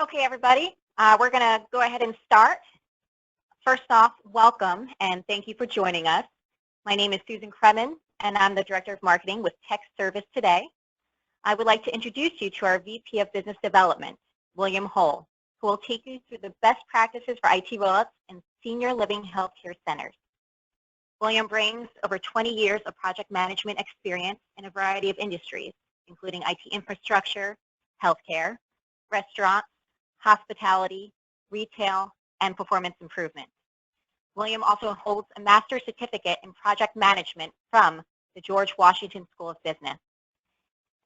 Okay, everybody, we're going to go ahead and start. First off, welcome and thank you for joining us. My name is Susan Kremen, and I'm the Director of Marketing with Tech Service Today. I would like to introduce you to our VP of Business Development, William Hull, who will take you through the best practices for IT rollouts in senior living healthcare centers. William brings over 20 years of project management experience in a variety of industries, including IT infrastructure, healthcare, restaurants, hospitality, retail, and performance improvement. William also holds a master's certificate in project management from the George Washington School of Business.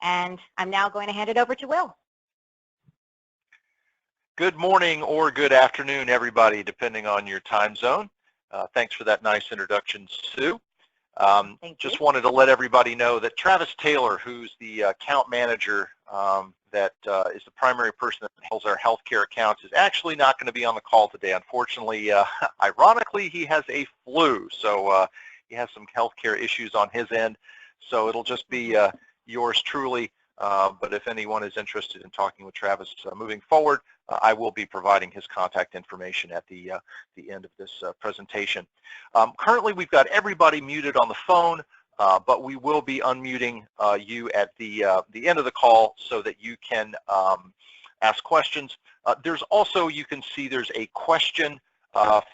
And I'm now going to hand it over to Will. Good morning or good afternoon, everybody, depending on your time zone. Thanks for that nice introduction, Sue. Just wanted to let everybody know that Travis Taylor, who's the account manager that is the primary person that handles our healthcare accounts, is actually not going to be on the call today. Unfortunately, ironically, he has a flu, so he has some healthcare issues on his end. So it'll just be yours truly. But if anyone is interested in talking with Travis moving forward, I will be providing his contact information at the end of this presentation. Currently, we've got everybody muted on the phone, but we will be unmuting you at the end of the call so that you can ask questions. There's also, you can see there's a question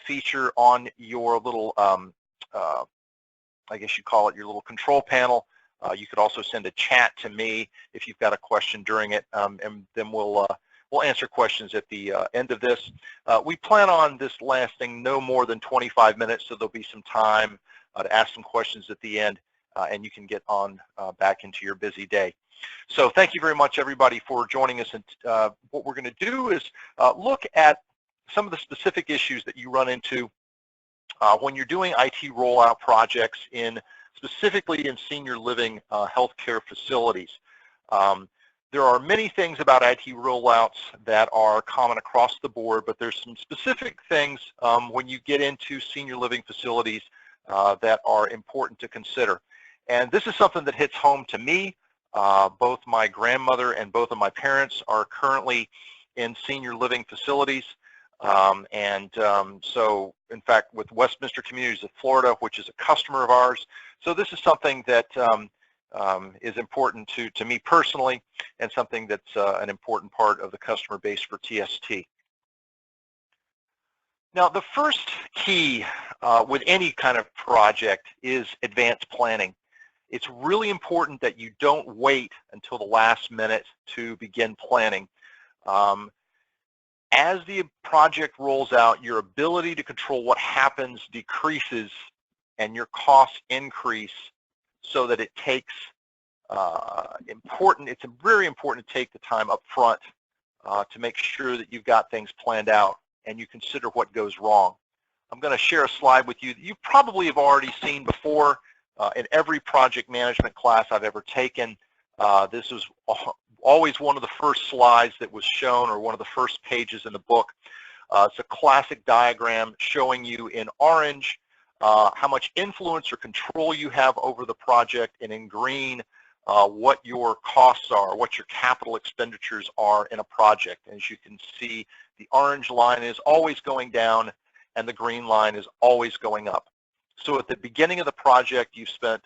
feature on your little, I guess you call it your little control panel. You could also send a chat to me if you've got a question during it, and then we'll answer questions at the end of this. We plan on this lasting no more than 25 minutes, so there'll be some time to ask some questions at the end, and you can get on back into your busy day. So thank you very much, everybody, for joining us. And what we're going to do is look at some of the specific issues that you run into when you're doing IT rollout projects specifically in senior living healthcare facilities. There are many things about IT rollouts that are common across the board, but there's some specific things when you get into senior living facilities that are important to consider. And this is something that hits home to me. Both my grandmother and both of my parents are currently in senior living facilities. So, in fact, with Westminster Communities of Florida, which is a customer of ours, so this is something that is important to me personally, and something that's an important part of the customer base for TST. Now, the first key with any kind of project is advanced planning. It's really important that you don't wait until the last minute to begin planning. As the project rolls out, your ability to control what happens decreases and your costs increase, so that it takes it's very important to take the time up front to make sure that you've got things planned out and you consider what goes wrong. I'm going to share a slide with you that you probably have already seen before in every project management class I've ever taken. This was always one of the first slides that was shown, or one of the first pages in the book. It's a classic diagram showing you in orange how much influence or control you have over the project, and in green what your costs are, what your capital expenditures are in a project. As you can see, the orange line is always going down and the green line is always going up. So at the beginning of the project, you've spent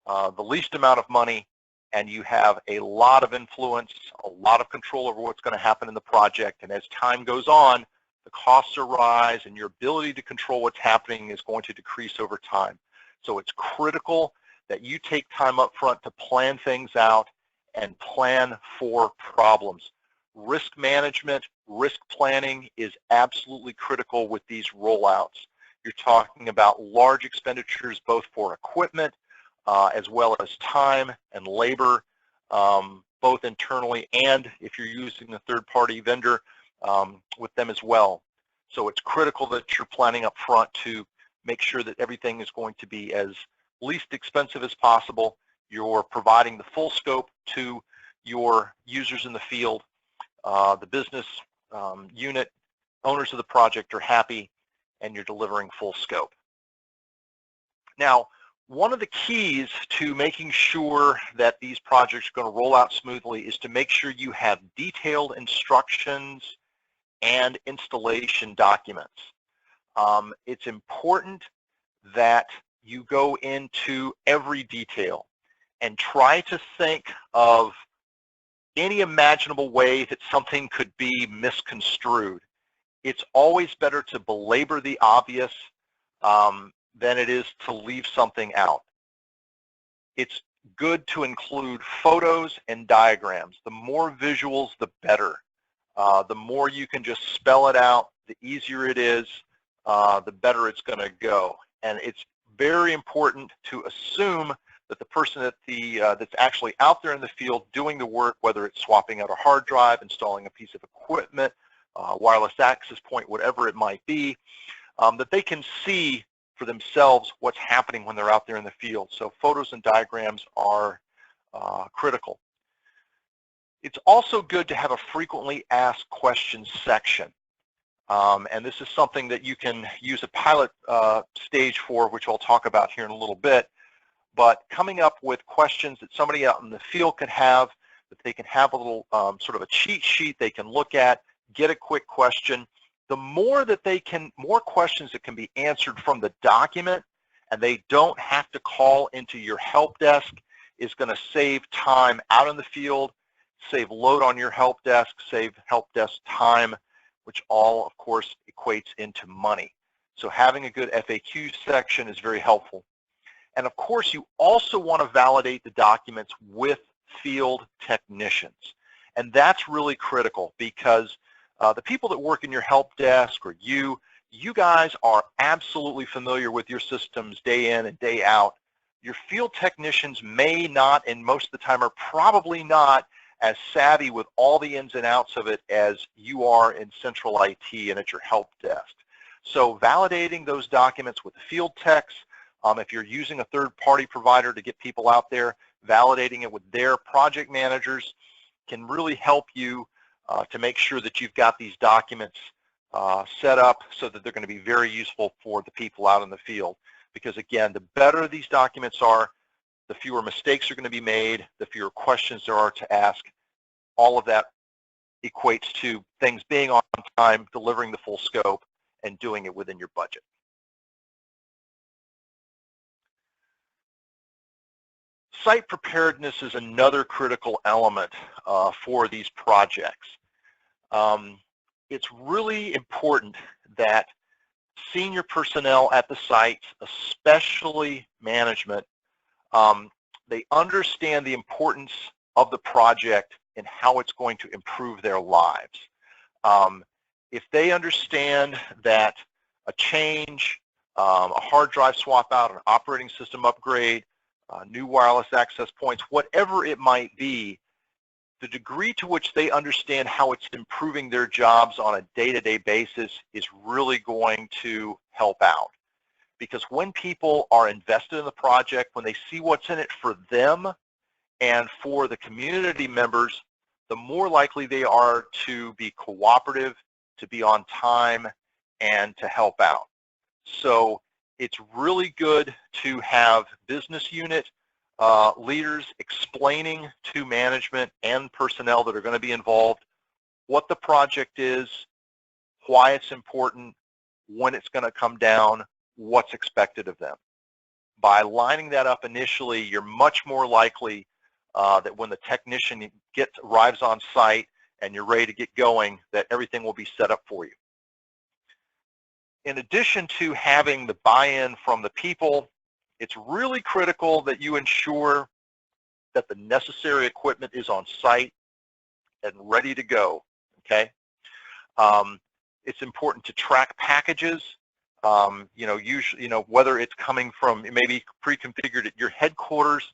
the least amount of money, and you have a lot of influence, a lot of control over what's going to happen in the project. And as time goes on, the costs arise, and your ability to control what's happening is going to decrease over time. So it's critical that you take time up front to plan things out and plan for problems. Risk management, risk planning is absolutely critical with these rollouts. You're talking about large expenditures both for equipment as well as time and labor, both internally and if you're using a third-party vendor with them as well. So it's critical that you're planning up front to make sure that everything is going to be as least expensive as possible. You're providing the full scope to your users in the field. The business unit owners of the project are happy, and you're delivering full scope. Now, one of the keys to making sure that these projects are going to roll out smoothly is to make sure you have detailed instructions and installation documents. It's important that you go into every detail and try to think of any imaginable way that something could be misconstrued. It's always better to belabor the obvious than it is to leave something out. It's good to include photos and diagrams. The more visuals, the better. The more you can just spell it out, the easier it is, the better it's going to go. And it's very important to assume that the person that's actually out there in the field doing the work, whether it's swapping out a hard drive, installing a piece of equipment, wireless access point, whatever it might be, that they can see for themselves what's happening when they're out there in the field. So photos and diagrams are critical. It's also good to have a frequently asked questions section. And this is something that you can use a pilot stage for, which I'll talk about here in a little bit. But coming up with questions that somebody out in the field could have, that they can have a little sort of a cheat sheet they can look at, get a quick question. The more that they can, more questions that can be answered from the document, and they don't have to call into your help desk, is going to save time out in the field, save load on your help desk, save help desk time, which all, of course, equates into money. So having a good FAQ section is very helpful. And of course, you also want to validate the documents with field technicians. And that's really critical because the people that work in your help desk or you guys are absolutely familiar with your systems day in and day out. Your field technicians may not, and most of the time are probably not, as savvy with all the ins and outs of it as you are in central IT and at your help desk. So validating those documents with the field techs, if you're using a third-party provider to get people out there, validating it with their project managers can really help you to make sure that you've got these documents set up so that they're going to be very useful for the people out in the field. Because again, the better these documents are, the fewer mistakes are going to be made, the fewer questions there are to ask. All of that equates to things being on time, delivering the full scope, and doing it within your budget. Site preparedness is another critical element for these projects. It's really important that senior personnel at the sites, especially management, they understand the importance of the project and how it's going to improve their lives. If they understand that a change, a hard drive swap out, an operating system upgrade, new wireless access points, whatever it might be, the degree to which they understand how it's improving their jobs on a day-to-day basis is really going to help out. Because when people are invested in the project, when they see what's in it for them and for the community members, the more likely they are to be cooperative, to be on time, and to help out. So it's really good to have business unit leaders explaining to management and personnel that are going to be involved what the project is, why it's important, when it's going to come down, what's expected of them. By lining that up initially, you're much more likely that when the technician arrives on site and you're ready to get going, that everything will be set up for you. In addition to having the buy-in from the people, it's really critical that you ensure that the necessary equipment is on site and ready to go, okay? It's important to track packages, usually, whether it's coming from, it may be pre-configured at your headquarters,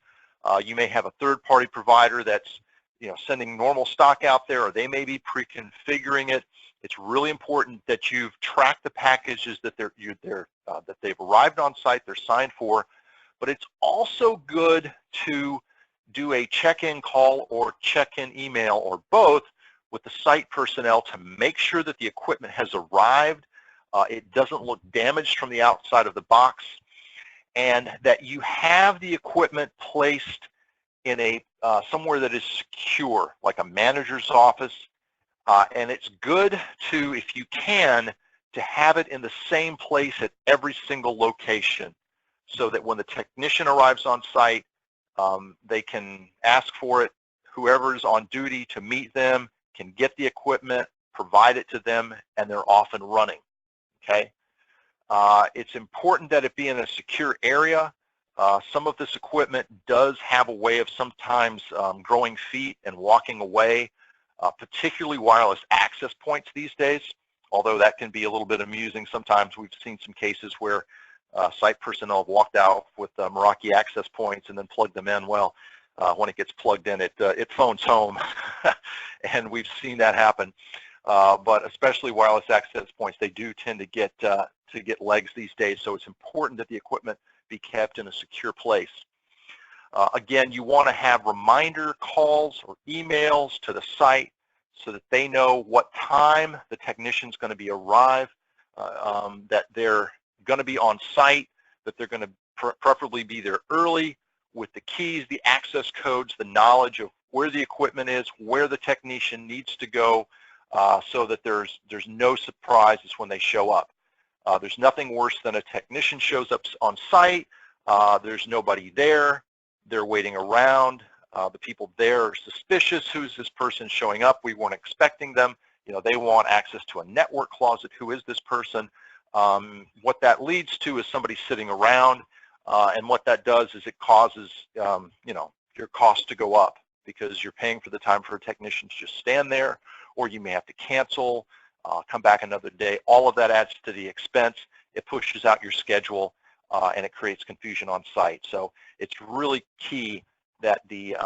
you may have a third-party provider that's, sending normal stock out there, or they may be pre-configuring it. It's really important that you've tracked the packages that that they've arrived on site, they're signed for, but it's also good to do a check-in call or check-in email or both with the site personnel to make sure that the equipment has arrived, it doesn't look damaged from the outside of the box, and that you have the equipment placed in a somewhere that is secure, like a manager's office, And it's good to, if you can, to have it in the same place at every single location so that when the technician arrives on site, they can ask for it. Whoever's on duty to meet them can get the equipment, provide it to them, and they're off and running, okay? It's important that it be in a secure area. Some of this equipment does have a way of sometimes growing feet and walking away, particularly wireless access points these days, although that can be a little bit amusing. Sometimes we've seen some cases where site personnel have walked out with Meraki access points and then plugged them in. Well, when it gets plugged in, it phones home, and we've seen that happen. But especially wireless access points, they do tend to get legs these days, so it's important that the equipment be kept in a secure place. Again, you want to have reminder calls or emails to the site so that they know what time the technician's going to be arrive, that they're going to be on site, that they're going to preferably be there early with the keys, the access codes, the knowledge of where the equipment is, where the technician needs to go, so that there's no surprises when they show up. There's nothing worse than a technician shows up on site, there's nobody there, they're waiting around, the people there are suspicious. Who's this person showing up? We weren't expecting them. You know, they want access to a network closet. Who is this person? What that leads to is somebody sitting around, and what that does is it causes you know, your cost to go up because you're paying for the time for a technician to just stand there, or you may have to cancel, come back another day. All of that adds to the expense. It pushes out your schedule, and it creates confusion on site. So it's really key that the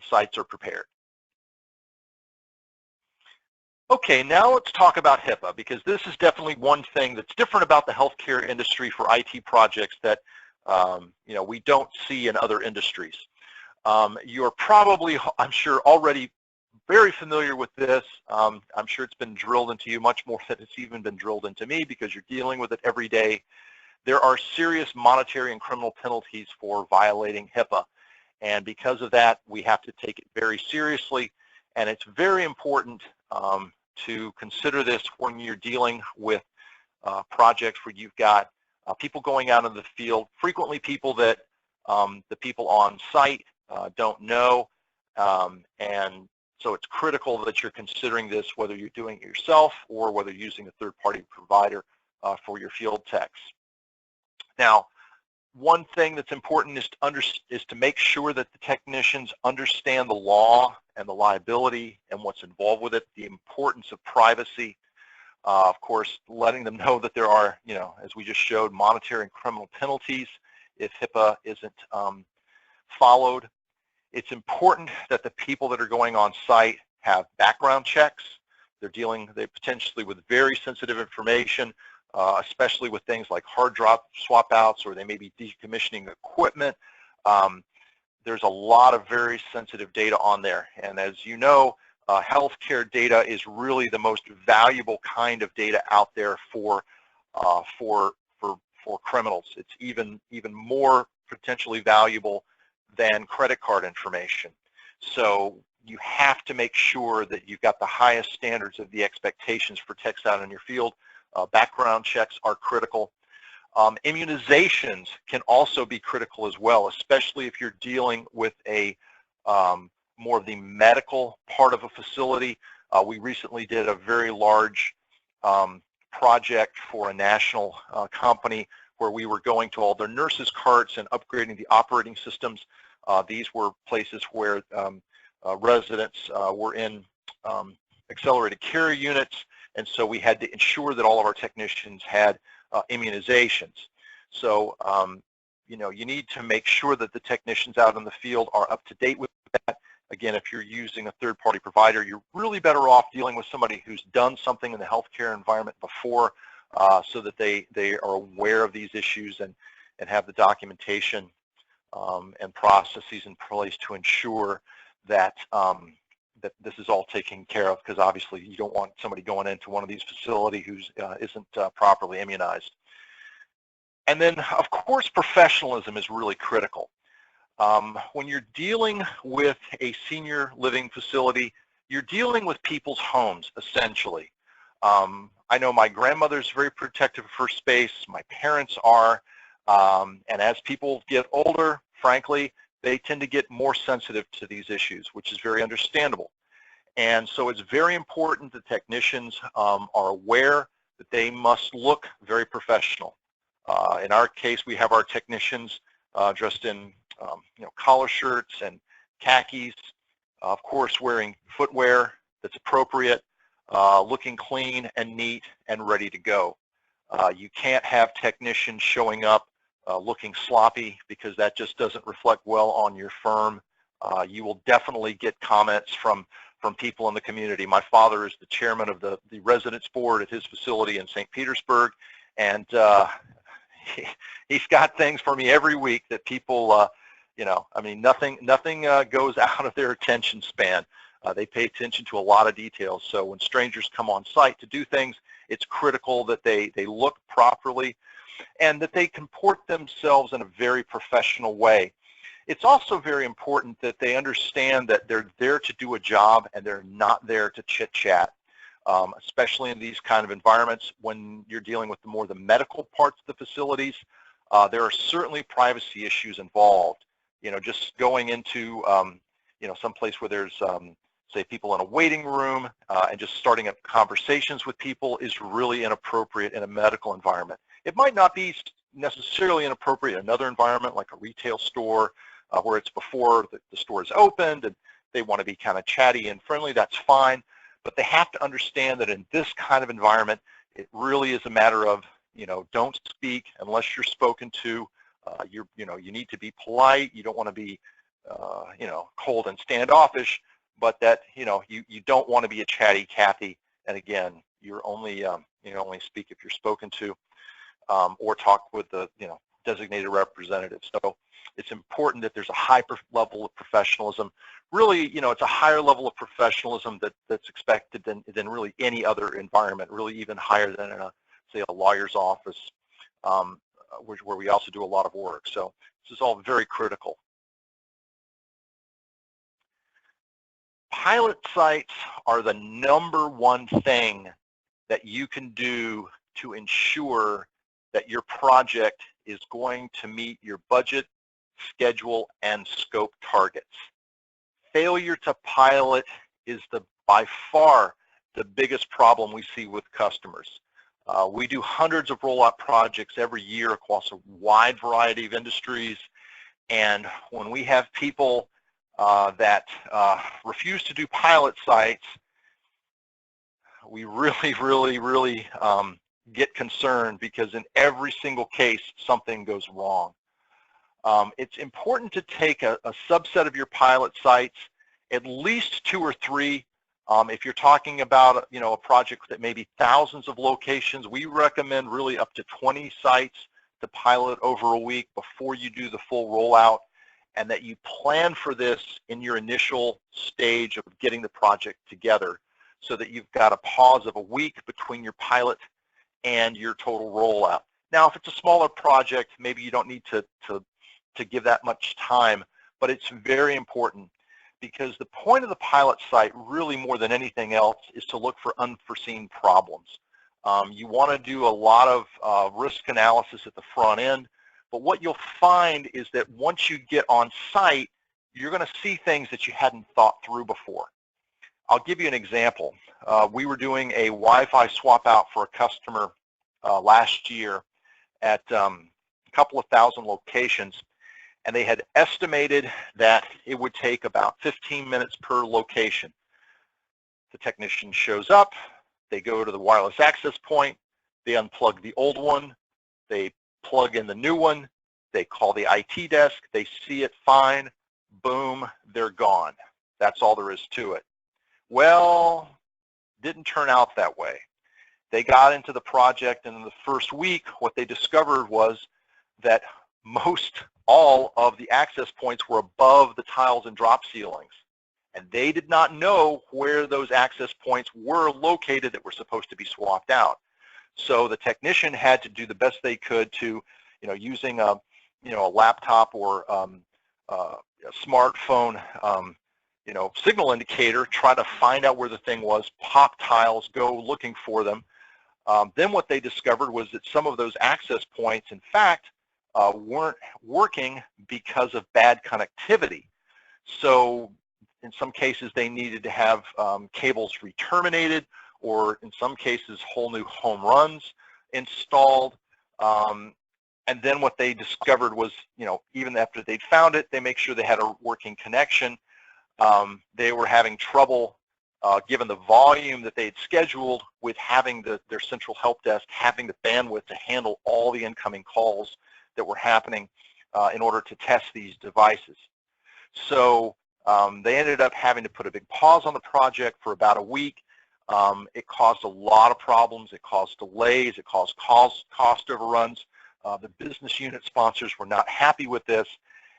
sites are prepared. Okay, now let's talk about HIPAA, because this is definitely one thing that's different about the healthcare industry for IT projects that you know, we don't see in other industries. You're probably, I'm sure, already very familiar with this. I'm sure it's been drilled into you much more than it's even been drilled into me because you're dealing with it every day. There are serious monetary and criminal penalties for violating HIPAA. And because of that, we have to take it very seriously. And it's very important to consider this when you're dealing with projects where you've got people going out in the field, frequently people that the people on site don't know. And so it's critical that you're considering this, whether you're doing it yourself or whether you're using a third-party provider for your field techs. Now, one thing that's important is to make sure that the technicians understand the law and the liability and what's involved with it, the importance of privacy. Of course, letting them know that there are, you know, as we just showed, monetary and criminal penalties if HIPAA isn't followed. It's important that the people that are going on site have background checks. They're potentially with very sensitive information, especially with things like hard drive swap outs, or they may be decommissioning equipment. There's a lot of very sensitive data on there. And as you know, healthcare data is really the most valuable kind of data out there for criminals. It's even more potentially valuable than credit card information. So you have to make sure that you've got the highest standards of the expectations for techs out in your field. Background checks are critical. Immunizations can also be critical as well, especially if you're dealing with a more of the medical part of a facility. We recently did a very large project for a national company where we were going to all their nurses' carts and upgrading the operating systems. These were places where residents were in accelerated care units, and so we had to ensure that all of our technicians had immunizations. So, you know, you need to make sure that the technicians out in the field are up to date with that. Again, if you're using a third-party provider, you're really better off dealing with somebody who's done something in the healthcare environment before, so that they are aware of these issues and have the documentation and processes in place to ensure that that this is all taken care of, because obviously you don't want somebody going into one of these facilities who isn't properly immunized. And then, of course, professionalism is really critical. When you're dealing with a senior living facility, you're dealing with people's homes, essentially. I know my grandmother's very protective of her space. My parents are. And as people get older, frankly, they tend to get more sensitive to these issues, which is very understandable. And so it's very important that technicians are aware that they must look very professional. In our case, we have our technicians dressed in collar shirts and khakis, of course wearing footwear that's appropriate, looking clean and neat and ready to go. You can't have technicians showing up looking sloppy, because that just doesn't reflect well on your firm. You will definitely get comments from people in the community. My father is the chairman of the residence board at his facility in St. Petersburg, and he's got things for me every week that people, I mean, nothing goes out of their attention span. They pay attention to a lot of details. So when strangers come on site to do things, it's critical that they look properly and that they comport themselves in a very professional way. It's also very important that they understand that they're there to do a job and they're not there to chit-chat, especially in these kind of environments when you're dealing with more the medical parts of the facilities. There are certainly privacy issues involved. Just going into someplace where there's say people in a waiting room and just starting up conversations with people is really inappropriate in a medical environment. It might not be necessarily inappropriate in another environment like a retail store where it's before the store is opened and they want to be kind of chatty and friendly. That's fine, but they have to understand that in this kind of environment, it really is a matter of, don't speak unless you're spoken to. You need to be polite. You don't want to be, cold and standoffish, but that, you don't want to be a chatty Cathy. And again, you're only, only speak if you're spoken to, or talk with the, designated representative. So it's important that there's a high level of professionalism. Really, it's a higher level of professionalism that's expected than really any other environment, really even higher than in say a lawyer's office, where we also do a lot of work. So this is all very critical. Pilot sites are the #1 thing that you can do to ensure that your project is going to meet your budget, schedule, and scope targets. Failure to pilot is by far the biggest problem we see with customers. We do hundreds of rollout projects every year across a wide variety of industries, and when we have people that refuse to do pilot sites, we really get concerned, because in every single case something goes wrong. It's important to take a subset of your pilot sites, at least 2 or 3. If you're talking about a project that may be thousands of locations, we recommend really up to 20 sites to pilot over a week before you do the full rollout, and that you plan for this in your initial stage of getting the project together, so that you've got a pause of a week between your pilot and your total rollout. Now, if it's a smaller project, maybe you don't need to give that much time, but it's very important, because the point of the pilot site, really more than anything else, is to look for unforeseen problems. You want to do a lot of risk analysis at the front end, but what you'll find is that once you get on site, you're going to see things that you hadn't thought through before. I'll give you an example. We were doing a Wi-Fi swap out for a customer last year at a couple of thousand locations, and they had estimated that it would take about 15 minutes per location. The technician shows up, they go to the wireless access point, they unplug the old one, they plug in the new one, they call the IT desk, they see it fine, boom, they're gone. That's all there is to it. Well, didn't turn out that way. They got into the project, and in the first week, what they discovered was that most all of the access points were above the tiles and drop ceilings, and they did not know where those access points were located that were supposed to be swapped out. So the technician had to do the best they could to, using a laptop or a smartphone signal indicator, try to find out where the thing was, pop tiles, go looking for them. Then what they discovered was that some of those access points, in fact, weren't working because of bad connectivity. So in some cases, they needed to have cables re-terminated, or in some cases, whole new home runs installed. And then what they discovered was, even after they'd found it, they make sure they had a working connection. They were having trouble, given the volume that they had scheduled, with having their central help desk having the bandwidth to handle all the incoming calls that were happening in order to test these devices. So they ended up having to put a big pause on the project for about a week. It caused a lot of problems. It caused delays. It caused cost overruns. The business unit sponsors were not happy with this,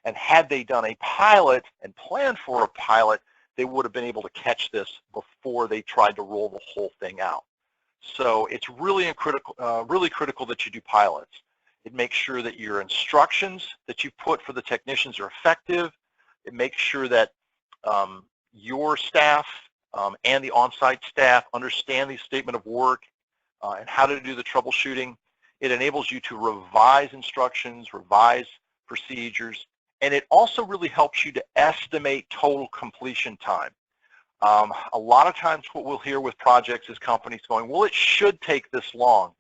and had they done a pilot and planned for a pilot, they would have been able to catch this before they tried to roll the whole thing out. So it's really critical that you do pilots. It makes sure that your instructions that you put for the technicians are effective. It makes sure that your staff and the on-site staff understand the statement of work and how to do the troubleshooting. It enables you to revise instructions, revise procedures, and it also really helps you to estimate total completion time. A lot of times what we'll hear with projects is companies going, well, it should take this long.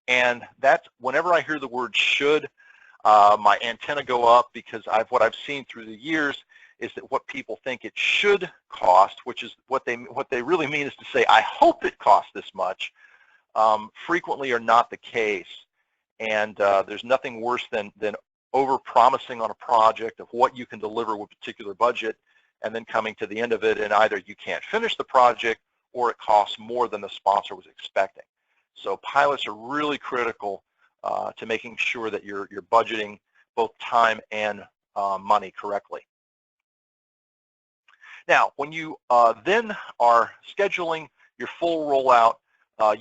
And that's, whenever I hear the word should, my antenna go up, because what I've seen through the years is that what people think it should cost, which is what they really mean is to say, I hope it costs this much, frequently are not the case. And there's nothing worse than over-promising on a project of what you can deliver with a particular budget, and then coming to the end of it and either you can't finish the project or it costs more than the sponsor was expecting. So pilots are really critical to making sure that you're budgeting both time and money correctly. Now, when you then are scheduling your full rollout,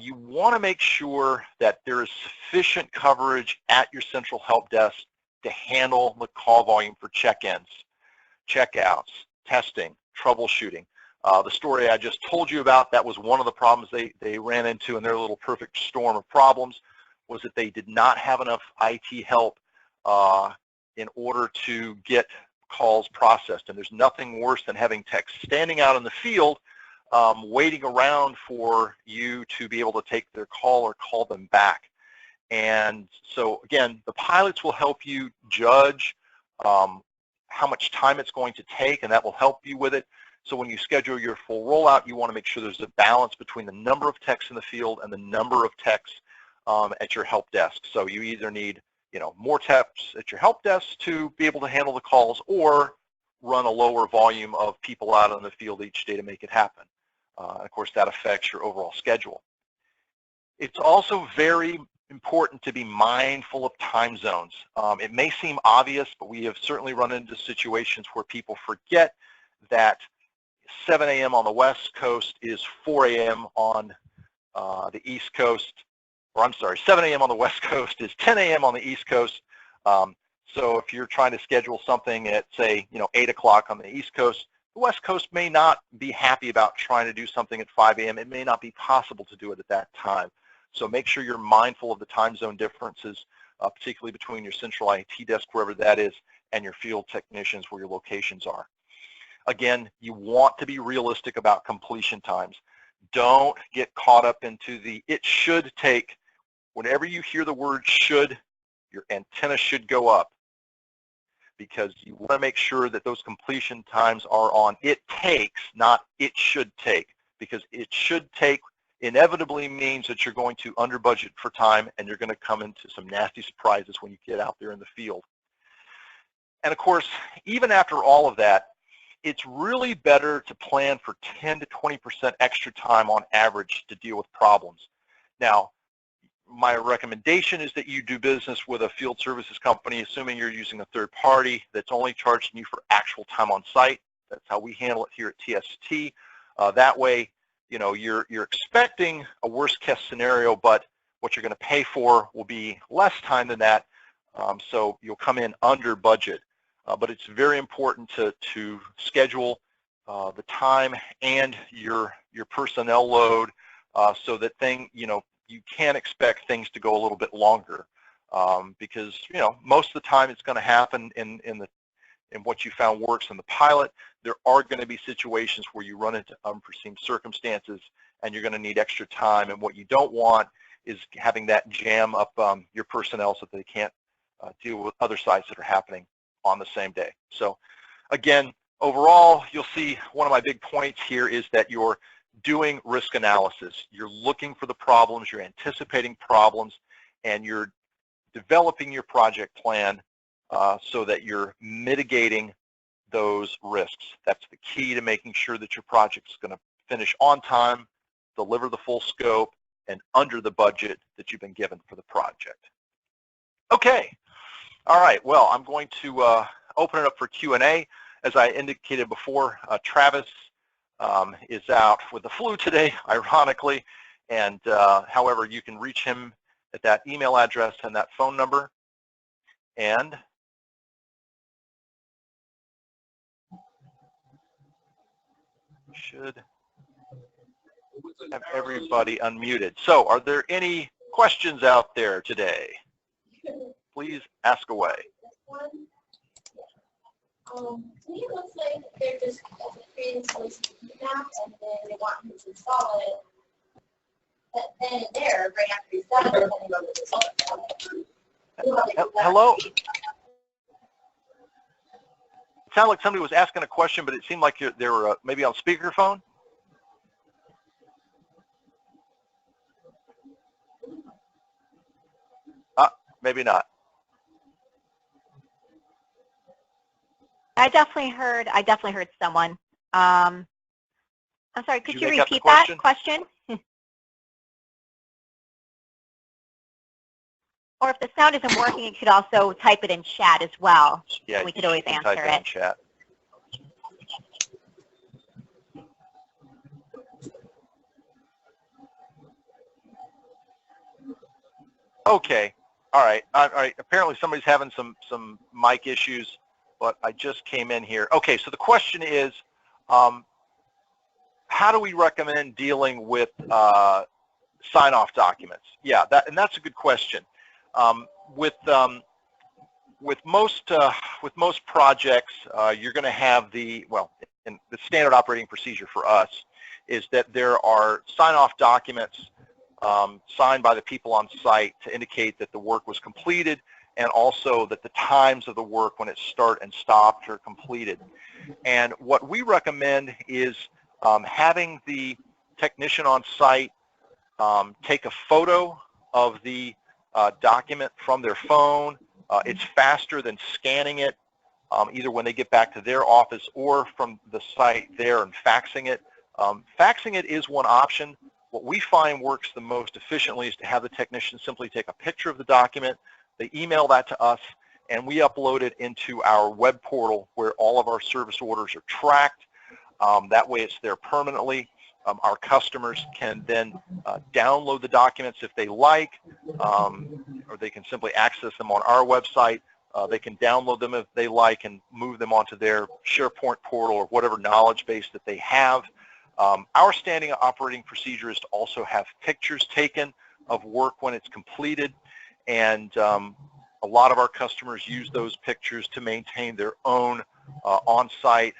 you want to make sure that there is sufficient coverage at your central help desk to handle the call volume for check-ins, check-outs, testing, troubleshooting. The story I just told you about, that was one of the problems they ran into in their little perfect storm of problems, was that they did not have enough IT help in order to get calls processed. And there's nothing worse than having techs standing out in the field waiting around for you to be able to take their call or call them back. And so again, the pilots will help you judge how much time it's going to take, and that will help you with it. So when you schedule your full rollout, you want to make sure there's a balance between the number of techs in the field and the number of techs at your help desk. So you either need more techs at your help desk to be able to handle the calls, or run a lower volume of people out in the field each day to make it happen. Of course, that affects your overall schedule. It's also very important to be mindful of time zones. It may seem obvious, but we have certainly run into situations where people forget that 7 a.m. on the West Coast is 4 a.m. on the East Coast, or I'm sorry, 7 a.m. on the West Coast is 10 a.m. on the East Coast. So if you're trying to schedule something at, say, 8 o'clock on the East Coast, the West Coast may not be happy about trying to do something at 5 a.m. It may not be possible to do it at that time. So make sure you're mindful of the time zone differences, particularly between your central IT desk, wherever that is, and your field technicians, where your locations are. Again, you want to be realistic about completion times. Don't get caught up into the it should take. Whenever you hear the word should, your antenna should go up, because you want to make sure that those completion times are on it takes, not it should take, because it should take inevitably means that you're going to under budget for time, and you're going to come into some nasty surprises when you get out there in the field. And of course, even after all of that, it's really better to plan for 10 to 20% extra time on average to deal with problems. Now, my recommendation is that you do business with a field services company, assuming you're using a third party that's only charging you for actual time on site. That's how we handle it here at TST. That way, you're expecting a worst case scenario, but what you're going to pay for will be less time than that, so you'll come in under budget. But it's very important to schedule the time and your personnel load, so that you can expect things to go a little bit longer, because most of the time it's going to happen in what you found works in the pilot. There are going to be situations where you run into unforeseen circumstances and you're going to need extra time, and what you don't want is having that jam up your personnel so that they can't deal with other sites that are happening on the same day. So again, overall, you'll see one of my big points here is that you're doing risk analysis. You're looking for the problems, you're anticipating problems, and you're developing your project plan so that you're mitigating those risks. That's the key to making sure that your project is going to finish on time, deliver the full scope, and under the budget that you've been given for the project. Okay. All right. Well, I'm going to open it up for Q&A. As I indicated before, Travis is out with the flu today, ironically, and however, you can reach him at that email address and that phone number. And should have everybody unmuted. So are there any questions out there today? Please ask away. To me, it looks like they're just creating some map and then they want him to install it. But then and there, right after he's done, then they go to install it. Hello? It sounded like somebody was asking a question, but it seemed like they were maybe on speakerphone. Maybe not. I definitely heard someone. I'm sorry, could you repeat that question? Or if the sound isn't working, you could also type it in chat as well. Yeah, we could always answer type it. In chat. Okay. All right. All right. Apparently somebody's having some mic issues, but I just came in here. Okay. So the question is, how do we recommend dealing with sign-off documents? Yeah, that's a good question. With most projects, you're going to have and the standard operating procedure for us is that there are sign-off documents signed by the people on site to indicate that the work was completed, and also that the times of the work when it start and stopped are completed. And what we recommend is having the technician on site take a photo of the document from their phone. It's faster than scanning it, either when they get back to their office or from the site there and faxing it. Faxing it is one option. What we find works the most efficiently is to have the technician simply take a picture of the document, they email that to us, and we upload it into our web portal where all of our service orders are tracked. That way it's there permanently. Our customers can then download the documents if they like, or they can simply access them on our website. They can download them if they like and move them onto their SharePoint portal or whatever knowledge base that they have. Our standing operating procedure is to also have pictures taken of work when it's completed, and a lot of our customers use those pictures to maintain their own on-site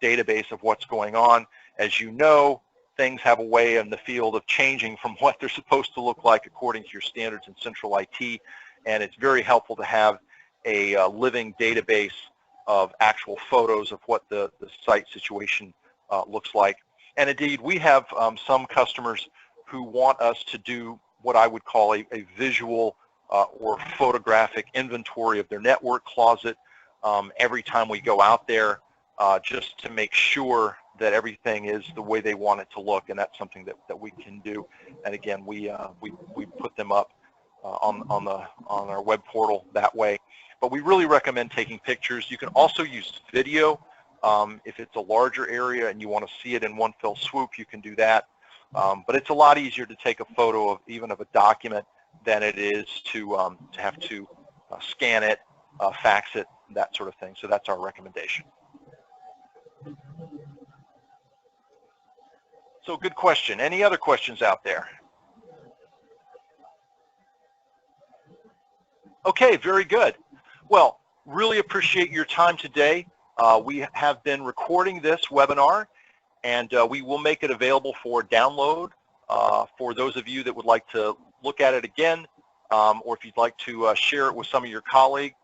database of what's going on. As you know, things have a way in the field of changing from what they're supposed to look like according to your standards in central IT, and it's very helpful to have a living database of actual photos of what the site situation looks like. And indeed, we have some customers who want us to do what I would call a visual or photographic inventory of their network closet every time we go out there, just to make sure that everything is the way they want it to look, and that's something that we can do. And again, we put them up on our web portal that way. But we really recommend taking pictures. You can also use video. If it's a larger area and you want to see it in one fell swoop, you can do that. But it's a lot easier to take a photo of even of a document than it is to have to scan it, fax it, that sort of thing. So that's our recommendation. So good question. Any other questions out there? Okay, very good. Well, really appreciate your time today. We have been recording this webinar, and we will make it available for download for those of you that would like to look at it again, or if you'd like to share it with some of your colleagues.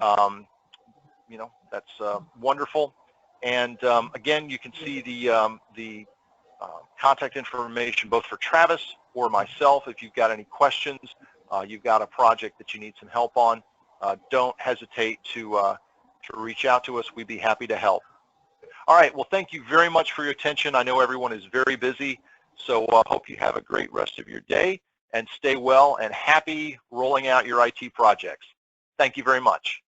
You know, that's wonderful. And again, you can see the contact information both for Travis or myself. If you've got any questions, you've got a project that you need some help on, don't hesitate to reach out to us. We'd be happy to help. All right, well, thank you very much for your attention. I know everyone is very busy, so hope you have a great rest of your day, and stay well and happy rolling out your IT projects. Thank you very much.